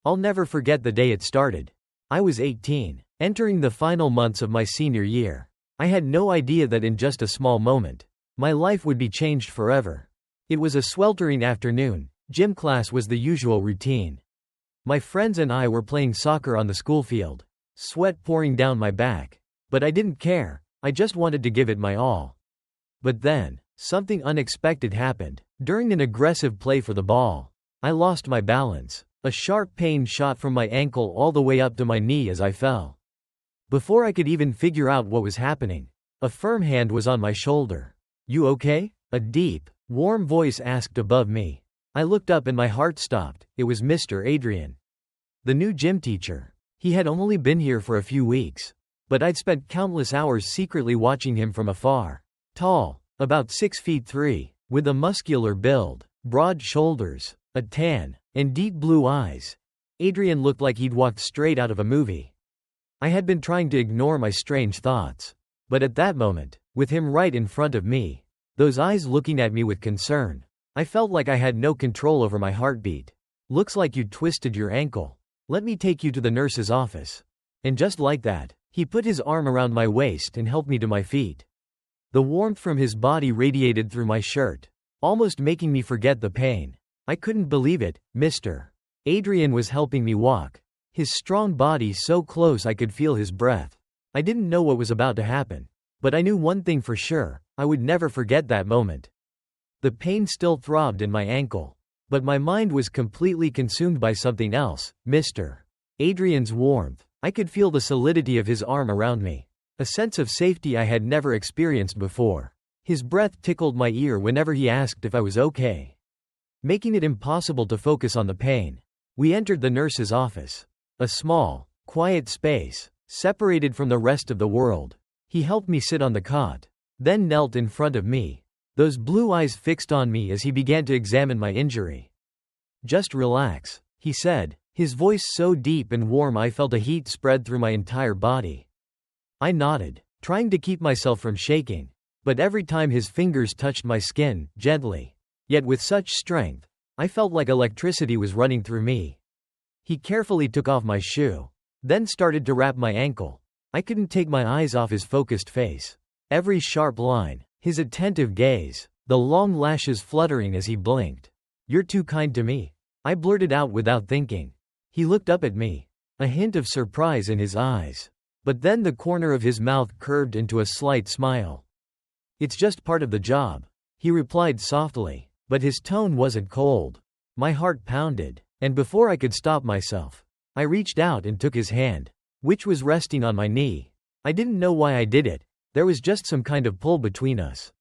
I'll never forget the day it started. I was 18, entering the final months of my senior year. I had no idea that in just a small moment, my life would be changed forever. It was a sweltering afternoon. Gym class was the usual routine. My friends and I were playing soccer on the school field, sweat pouring down my back. But I didn't care, I just wanted to give it my all. But then, something unexpected happened. During an aggressive play for the ball, I lost my balance. A sharp pain shot from my ankle all the way up to my knee as I fell. Before I could even figure out what was happening, a firm hand was on my shoulder. "You okay?" a deep, warm voice asked above me. I looked up and my heart stopped. It was Mr. Adrian, the new gym teacher. He had only been here for a few weeks, but I'd spent countless hours secretly watching him from afar. Tall, about 6'3", with a muscular build, broad shoulders, a tan, and deep blue eyes, Adrian looked like he'd walked straight out of a movie. I had been trying to ignore my strange thoughts, but at that moment, with him right in front of me, those eyes looking at me with concern, I felt like I had no control over my heartbeat. "Looks like you twisted your ankle. Let me take you to the nurse's office." And just like that, he put his arm around my waist and helped me to my feet. The warmth from his body radiated through my shirt, almost making me forget the pain. I couldn't believe it. Mr. Adrian was helping me walk, his strong body so close I could feel his breath. I didn't know what was about to happen, but I knew one thing for sure: I would never forget that moment. The pain still throbbed in my ankle, but my mind was completely consumed by something else. Mr. Adrian's warmth. I could feel the solidity of his arm around me, a sense of safety I had never experienced before. His breath tickled my ear whenever he asked if I was okay, making it impossible to focus on the pain. We entered the nurse's office, a small, quiet space, separated from the rest of the world. He helped me sit on the cot, then knelt in front of me, those blue eyes fixed on me as he began to examine my injury. "Just relax," he said, his voice so deep and warm I felt a heat spread through my entire body. I nodded, trying to keep myself from shaking, but every time his fingers touched my skin, gently, yet with such strength, I felt like electricity was running through me. He carefully took off my shoe, then started to wrap my ankle. I couldn't take my eyes off his focused face. Every sharp line, his attentive gaze, the long lashes fluttering as he blinked. "You're too kind to me," I blurted out without thinking. He looked up at me, a hint of surprise in his eyes, but then the corner of his mouth curved into a slight smile. "It's just part of the job," he replied softly, but his tone wasn't cold. My heart pounded, and before I could stop myself, I reached out and took his hand, which was resting on my knee. I didn't know why I did it. There was just some kind of pull between us,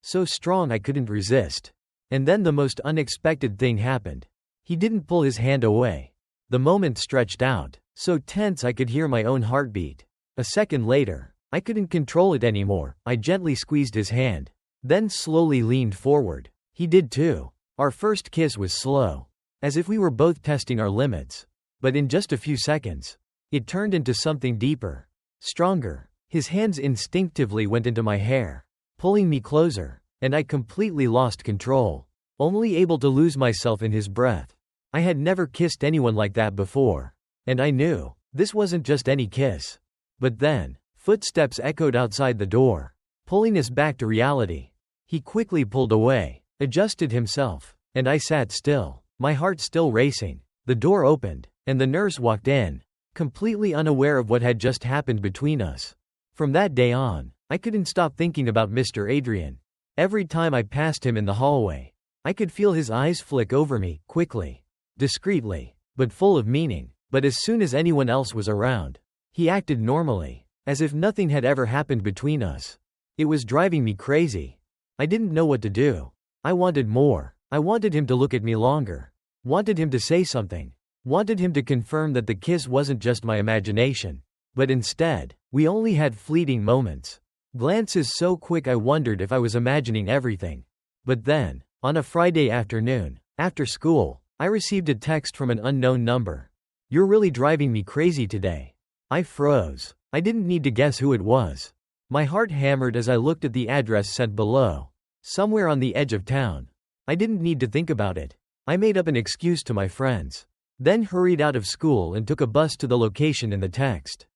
so strong I couldn't resist. And then the most unexpected thing happened. He didn't pull his hand away. The moment stretched out, so tense I could hear my own heartbeat. A second later, I couldn't control it anymore. I gently squeezed his hand, then slowly leaned forward. He did too. Our first kiss was slow, as if we were both testing our limits. But in just a few seconds, it turned into something deeper, stronger. His hands instinctively went into my hair, pulling me closer, and I completely lost control, only able to lose myself in his breath. I had never kissed anyone like that before, and I knew this wasn't just any kiss. But then, footsteps echoed outside the door, pulling us back to reality. He quickly pulled away, adjusted himself, and I sat still, my heart still racing. The door opened, and the nurse walked in, completely unaware of what had just happened between us. From that day on, I couldn't stop thinking about Mr. Adrian. Every time I passed him in the hallway, I could feel his eyes flick over me, quickly, discreetly, but full of meaning. But as soon as anyone else was around, he acted normally, as if nothing had ever happened between us. It was driving me crazy. I didn't know what to do. I wanted more. I wanted him to look at me longer. Wanted him to say something. Wanted him to confirm that the kiss wasn't just my imagination. But instead, we only had fleeting moments. Glances so quick I wondered if I was imagining everything. But then, on a Friday afternoon, after school, I received a text from an unknown number. "You're really driving me crazy today." I froze. I didn't need to guess who it was. My heart hammered as I looked at the address sent below. Somewhere on the edge of town. I didn't need to think about it. I made up an excuse to my friends. then hurried out of school and took a bus to the location in the text.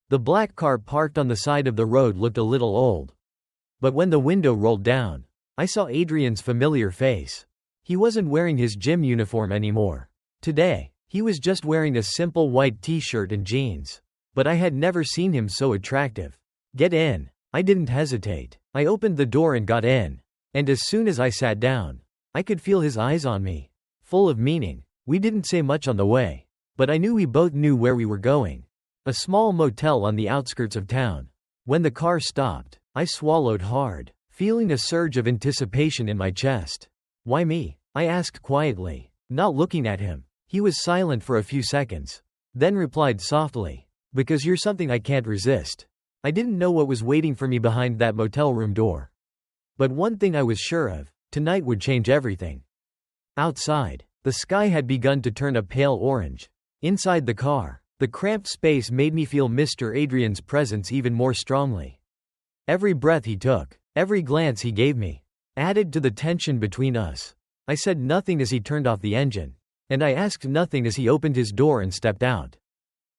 The black car parked on the side of the road looked a little old. But when the window rolled down, I saw Adrian's familiar face. He wasn't wearing his gym uniform anymore. Today, he was just wearing a simple white t-shirt and jeans. But I had never seen him so attractive. "Get in." I didn't hesitate. I opened the door and got in. And as soon as I sat down, I could feel his eyes on me. Full of meaning. We didn't say much on the way. But I knew we both knew where we were going. A small motel on the outskirts of town. When the car stopped, I swallowed hard, feeling a surge of anticipation in my chest. "Why me?" I asked quietly, not looking at him. He was silent for a few seconds, then replied softly, "Because you're something I can't resist." I didn't know what was waiting for me behind that motel room door. But one thing I was sure of, tonight would change everything. Outside, the sky had begun to turn a pale orange. Inside the car, the cramped space made me feel Mr. Adrian's presence even more strongly. Every breath he took, every glance he gave me, added to the tension between us. I said nothing as he turned off the engine, and I asked nothing as he opened his door and stepped out.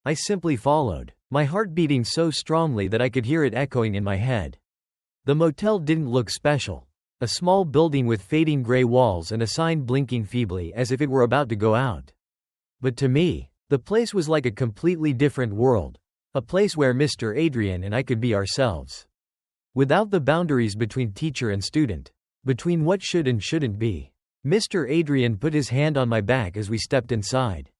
I simply followed, my heart beating so strongly that I could hear it echoing in my head. The motel didn't look special. A small building with fading gray walls and a sign blinking feebly as if it were about to go out. But to me, the place was like a completely different world. A place where Mr. Adrian and I could be ourselves. Without the boundaries between teacher and student. Between what should and shouldn't be. Mr. Adrian put his hand on my back as we stepped inside.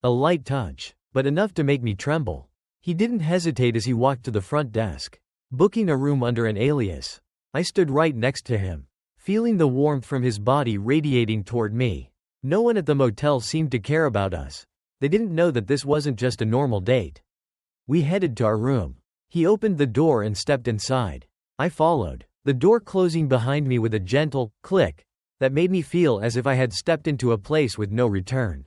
A light touch, but enough to make me tremble. He didn't hesitate as he walked to the front desk, booking a room under an alias. I stood right next to him, feeling the warmth from his body radiating toward me. No one at the motel seemed to care about us. They didn't know that this wasn't just a normal date. We headed to our room. He opened the door and stepped inside. I followed, the door closing behind me with a gentle click that made me feel as if I had stepped into a place with no return.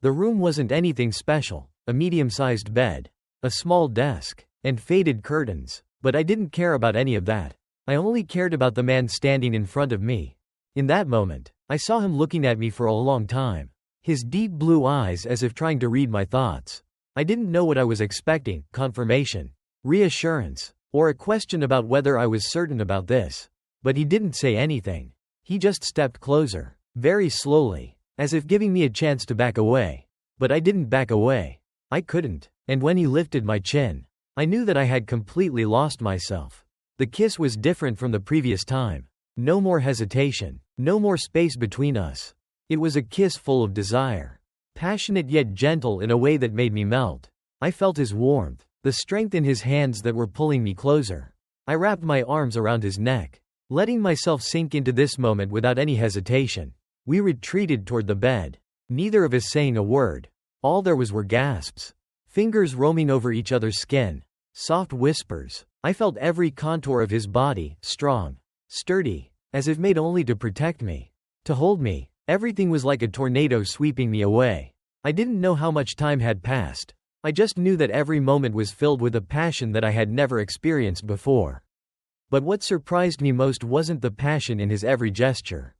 The room wasn't anything special, a medium-sized bed, a small desk, and faded curtains, but I didn't care about any of that. I only cared about the man standing in front of me. In that moment, I saw him looking at me for a long time, his deep blue eyes as if trying to read my thoughts. I didn't know what I was expecting, confirmation, reassurance, or a question about whether I was certain about this. But he didn't say anything. He just stepped closer, very slowly, as if giving me a chance to back away. But I didn't back away. I couldn't, and when he lifted my chin, I knew that I had completely lost myself. The kiss was different from the previous time. No more hesitation, no more space between us. It was a kiss full of desire. Passionate yet gentle in a way that made me melt. I felt his warmth, the strength in his hands that were pulling me closer. I wrapped my arms around his neck, letting myself sink into this moment without any hesitation. We retreated toward the bed, neither of us saying a word. All there was were gasps, fingers roaming over each other's skin, soft whispers. I felt every contour of his body, strong, sturdy, as if made only to protect me, to hold me. Everything was like a tornado sweeping me away. I didn't know how much time had passed. I just knew that every moment was filled with a passion that I had never experienced before. But what surprised me most wasn't the passion in his every gesture,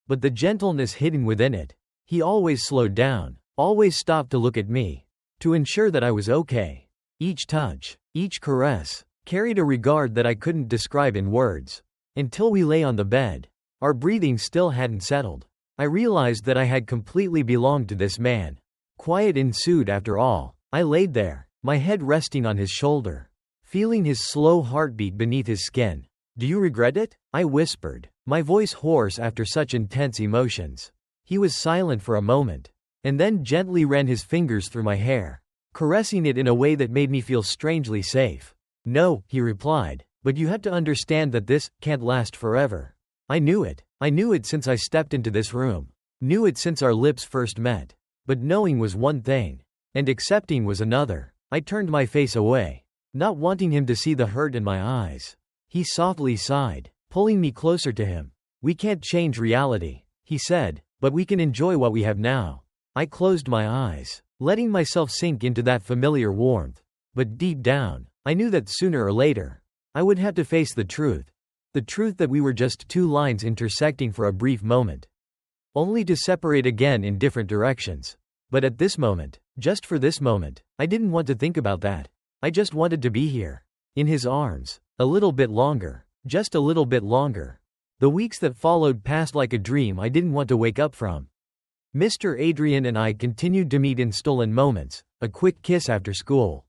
but the gentleness hidden within it. He always slowed down, always stopped to look at me, to ensure that I was okay. Each touch, each caress, carried a regard that I couldn't describe in words. Until we lay on the bed, our breathing still hadn't settled. I realized that I had completely belonged to this man. Quiet ensued after all. I laid there, my head resting on his shoulder, feeling his slow heartbeat beneath his skin. "Do you regret it?" I whispered, my voice hoarse after such intense emotions. He was silent for a moment, and then gently ran his fingers through my hair, caressing it in a way that made me feel strangely safe. "No," he replied, "but you have to understand that this can't last forever." I knew it. I knew it since I stepped into this room. Knew it since our lips first met. But knowing was one thing, and accepting was another. I turned my face away, not wanting him to see the hurt in my eyes. He softly sighed, pulling me closer to him. "We can't change reality," he said, "but we can enjoy what we have now." I closed my eyes, letting myself sink into that familiar warmth. But deep down, I knew that sooner or later, I would have to face the truth. The truth that we were just two lines intersecting for a brief moment, only to separate again in different directions. But at this moment, just for this moment, I didn't want to think about that. I just wanted to be here. In his arms. A little bit longer. Just a little bit longer. The weeks that followed passed like a dream I didn't want to wake up from. Mr. Adrian and I continued to meet in stolen moments, a quick kiss after school.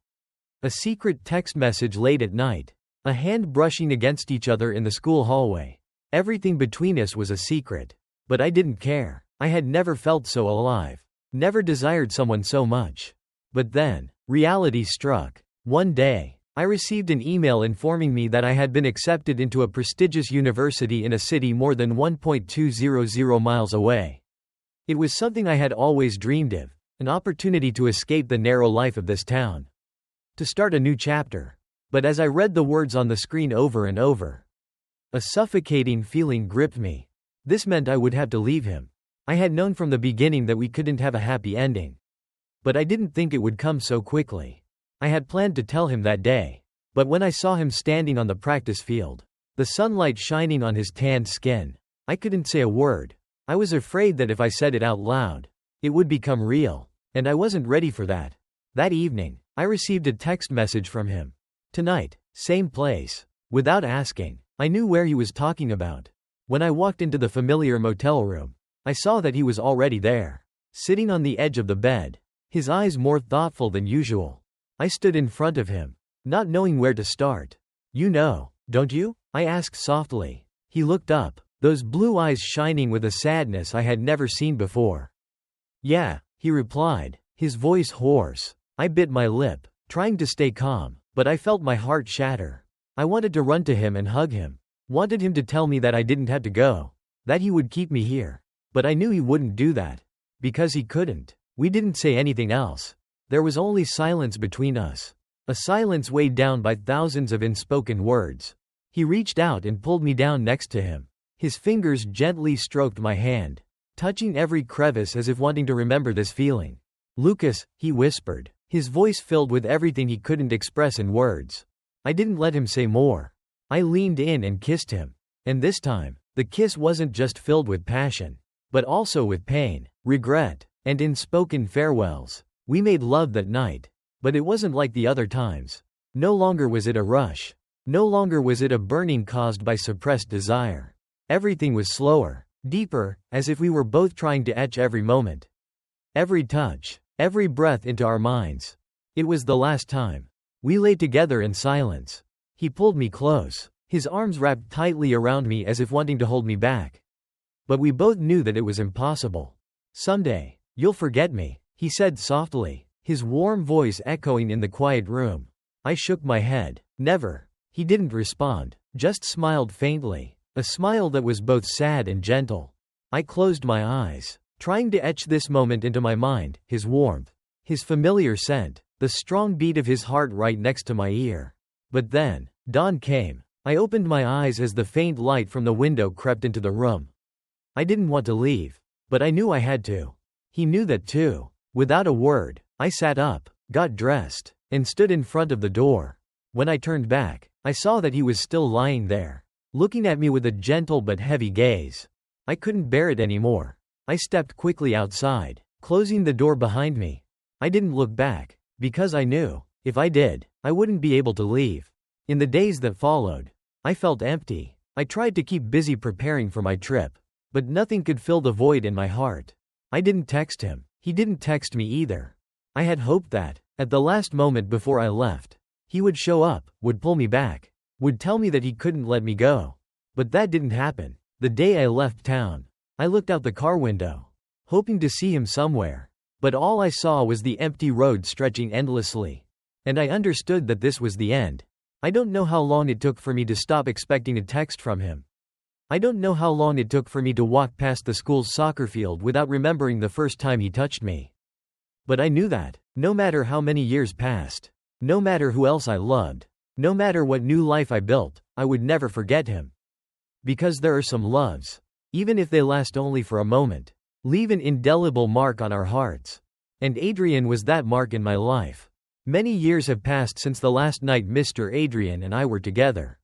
A secret text message late at night. A hand brushing against each other in the school hallway. Everything between us was a secret. But I didn't care. I had never felt so alive. Never desired someone so much. But then, reality struck. One day, I received an email informing me that I had been accepted into a prestigious university in a city more than 1.200 miles away. It was something I had always dreamed of, an opportunity to escape the narrow life of this town. To start a new chapter. But as I read the words on the screen over and over, a suffocating feeling gripped me. This meant I would have to leave him. I had known from the beginning that we couldn't have a happy ending. But I didn't think it would come so quickly. I had planned to tell him that day. But when I saw him standing on the practice field, the sunlight shining on his tanned skin, I couldn't say a word. I was afraid that if I said it out loud, it would become real. And I wasn't ready for that. That evening, I received a text message from him. Tonight, same place. Without asking, I knew where he was talking about. When I walked into the familiar motel room, I saw that he was already there, sitting on the edge of the bed, his eyes more thoughtful than usual. I stood in front of him, not knowing where to start. You know, don't you? I asked softly. He looked up, those blue eyes shining with a sadness I had never seen before. Yeah, he replied, his voice hoarse. I bit my lip, trying to stay calm, but I felt my heart shatter. I wanted to run to him and hug him. Wanted him to tell me that I didn't have to go, that he would keep me here. But I knew he wouldn't do that. Because he couldn't. We didn't say anything else. There was only silence between us. A silence weighed down by thousands of unspoken words. He reached out and pulled me down next to him. His fingers gently stroked my hand, touching every crevice as if wanting to remember this feeling. Lucas, he whispered, his voice filled with everything he couldn't express in words. I didn't let him say more. I leaned in and kissed him. And this time, the kiss wasn't just filled with passion, but also with pain, regret, and unspoken farewells. We made love that night. But it wasn't like the other times. No longer was it a rush. No longer was it a burning caused by suppressed desire. Everything was slower, deeper, as if we were both trying to etch every moment. Every touch, every breath into our minds. It was the last time. We lay together in silence. He pulled me close, his arms wrapped tightly around me as if wanting to hold me back. But we both knew that it was impossible. Someday, you'll forget me, he said softly, his warm voice echoing in the quiet room. I shook my head. Never. He didn't respond, just smiled faintly, a smile that was both sad and gentle. I closed my eyes, trying to etch this moment into my mind, his warmth, his familiar scent, the strong beat of his heart right next to my ear. But then, dawn came. I opened my eyes as the faint light from the window crept into the room. I didn't want to leave, but I knew I had to. He knew that too. Without a word, I sat up, got dressed, and stood in front of the door. When I turned back, I saw that he was still lying there, looking at me with a gentle but heavy gaze. I couldn't bear it anymore. I stepped quickly outside, closing the door behind me. I didn't look back, because I knew, if I did, I wouldn't be able to leave. In the days that followed, I felt empty. I tried to keep busy preparing for my trip, but nothing could fill the void in my heart. I didn't text him. He didn't text me either. I had hoped that, at the last moment before I left, he would show up, would pull me back, would tell me that he couldn't let me go. But that didn't happen. The day I left town, I looked out the car window, hoping to see him somewhere. But all I saw was the empty road stretching endlessly. And I understood that this was the end. I don't know how long it took for me to stop expecting a text from him. I don't know how long it took for me to walk past the school's soccer field without remembering the first time he touched me. But I knew that, no matter how many years passed, no matter who else I loved, no matter what new life I built, I would never forget him. Because there are some loves, even if they last only for a moment, leave an indelible mark on our hearts. And Adrian was that mark in my life. Many years have passed since the last night Mr. Adrian and I were together.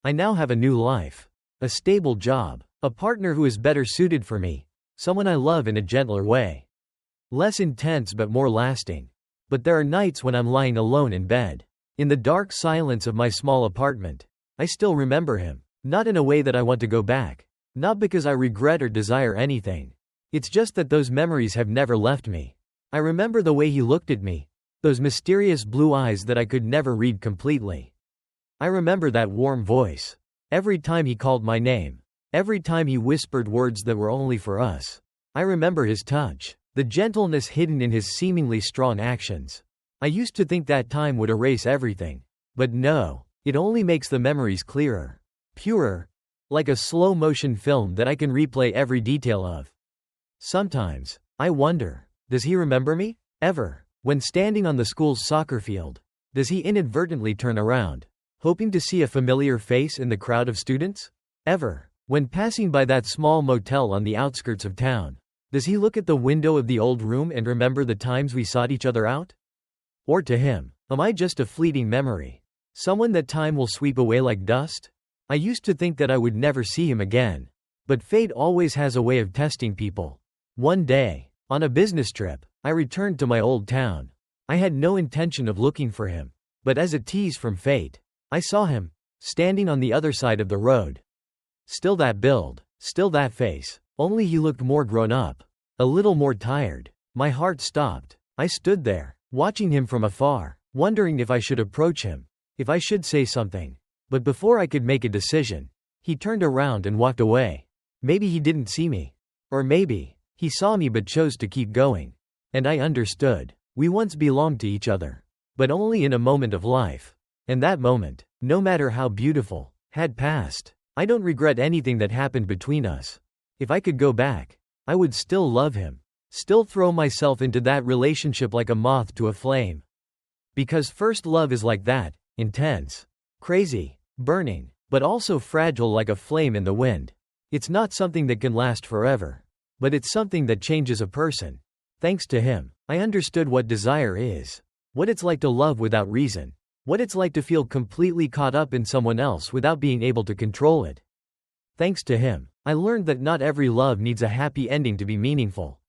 I now have a new life. A stable job, a partner who is better suited for me, someone I love in a gentler way. Less intense but more lasting. But there are nights when I'm lying alone in bed, in the dark silence of my small apartment. I still remember him. Not in a way that I want to go back. Not because I regret or desire anything. It's just that those memories have never left me. I remember the way he looked at me. Those mysterious blue eyes that I could never read completely. I remember that warm voice. Every time he called my name. Every time he whispered words that were only for us. I remember his touch. The gentleness hidden in his seemingly strong actions. I used to think that time would erase everything. But no, it only makes the memories clearer. Purer. Like a slow-motion film that I can replay every detail of. Sometimes, I wonder, does he remember me? Ever? When standing on the school's soccer field, does he inadvertently turn around, hoping to see a familiar face in the crowd of students? Ever? When passing by that small motel on the outskirts of town, does he look at the window of the old room and remember the times we sought each other out? Or to him, am I just a fleeting memory? Someone that time will sweep away like dust? I used to think that I would never see him again. But fate always has a way of testing people. One day, on a business trip, I returned to my old town. I had no intention of looking for him. But as a tease from fate, I saw him, standing on the other side of the road. Still that build, still that face, only he looked more grown up. A little more tired. My heart stopped. I stood there, watching him from afar, wondering if I should approach him, if I should say something. But before I could make a decision, he turned around and walked away. Maybe he didn't see me. Or maybe, he saw me but chose to keep going. And I understood. We once belonged to each other. But only in a moment of life. And that moment, no matter how beautiful, had passed. I don't regret anything that happened between us. If I could go back, I would still love him. Still throw myself into that relationship like a moth to a flame. Because first love is like that, intense, crazy, burning, but also fragile like a flame in the wind. It's not something that can last forever. But it's something that changes a person. Thanks to him, I understood what desire is. What it's like to love without reason. What it's like to feel completely caught up in someone else without being able to control it. Thanks to him, I learned that not every love needs a happy ending to be meaningful.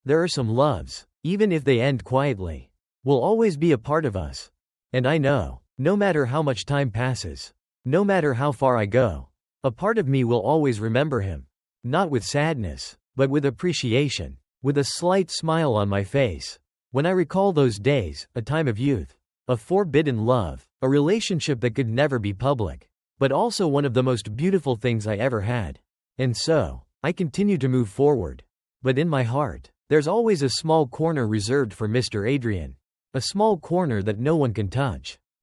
There are some loves, even if they end quietly, will always be a part of us. And I know, no matter how much time passes, no matter how far I go, a part of me will always remember him. Not with sadness, but with appreciation, with a slight smile on my face. When I recall those days, a time of youth, a forbidden love, a relationship that could never be public, but also one of the most beautiful things I ever had. And so, I continue to move forward. But in my heart, there's always a small corner reserved for Mr. Adrian. A small corner that no one can touch.